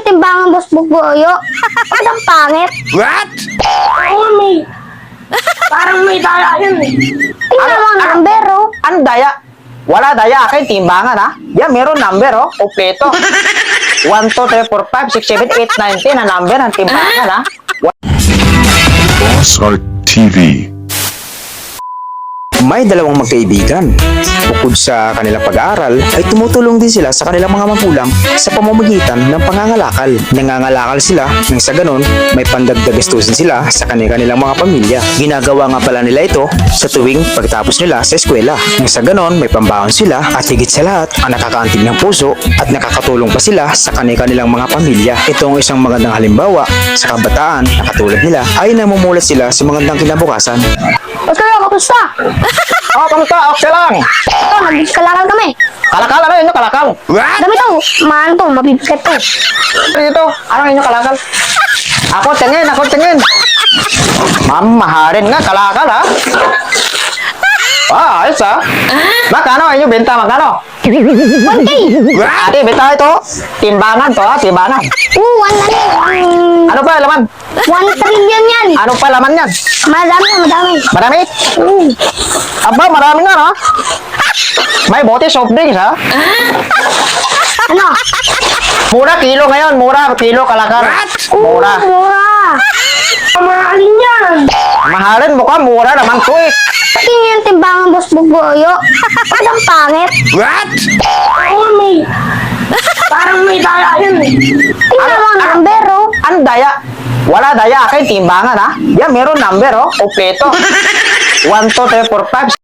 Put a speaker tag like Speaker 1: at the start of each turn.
Speaker 1: yung timbangan, boss Bugoyo. Bakit ang pangit?
Speaker 2: What?
Speaker 3: Oo, may... Parang may daya yun eh.
Speaker 1: Tingnan mo ang number, oh.
Speaker 4: Ano daya? Wala daya, akin timbangan ha. Yan, meron number oh, kompleto. 1, 2, 3, 4, 5, 6, 7, 8, 9, 10 na number ng timbangan ha.
Speaker 2: Boss Art TV.
Speaker 5: May dalawang magkaibigan. Bukod sa kanilang pag-aaral, ay tumutulong din sila sa kanilang mga magulang sa pamamagitan ng pangangalakal. Nangangalakal sila nang sa ganon may pandagdag gastusin sila sa kanilang mga pamilya. Ginagawa nga pala nila ito sa tuwing pagtapos nila sa eskwela. Nang sa ganon may pambaon sila at higit sa lahat ang nakakaantig ng puso at nakakatulong pa sila sa kanilang mga pamilya. Ito ang isang magandang halimbawa sa kabataan na katulad nila ay namumulat sila sa magandang kinabukasan.
Speaker 1: Boss Bugoyo, kapusta?
Speaker 4: Oh, kamusta? Okay lang.
Speaker 1: Ito, nagkalakal kami.
Speaker 4: Kalakal, ano yun? Kalakal.
Speaker 2: What?
Speaker 1: Dami to, maano to, mabibigat to.
Speaker 4: Ano ito? Ano yun kalakal? Ako tingin. Mamaharin nga, kalakal ha. Ah, ayos ha. Magkano inyo benta? Magkano?
Speaker 1: 1K.
Speaker 4: Ate, benta ito. Timbangan to ha, timbangan. Ano pa laman?
Speaker 1: 1 trillion yan.
Speaker 4: Ano pa laman yan?
Speaker 1: Madami.
Speaker 4: Marami? Aba, marami nga ha. May bote soft drinks ha.
Speaker 1: Ano?
Speaker 4: Mura kilo ngayon, mura kilo kalakal. Mura.
Speaker 1: Mura.
Speaker 3: Mahalin yan.
Speaker 4: Mahalin mo ka, mura naman to eh.
Speaker 1: Tingnan yung timbangan, boss Bugoyo. Bakit ang pangit?
Speaker 2: What?
Speaker 3: Oo, may... Parang may daya yun eh.
Speaker 1: Tingnan mo ang number, oh.
Speaker 4: Ano daya? Wala daya, akin timbangan ha. Yan, meron number oh, kompleto. 1, 2, 3, 4, 5,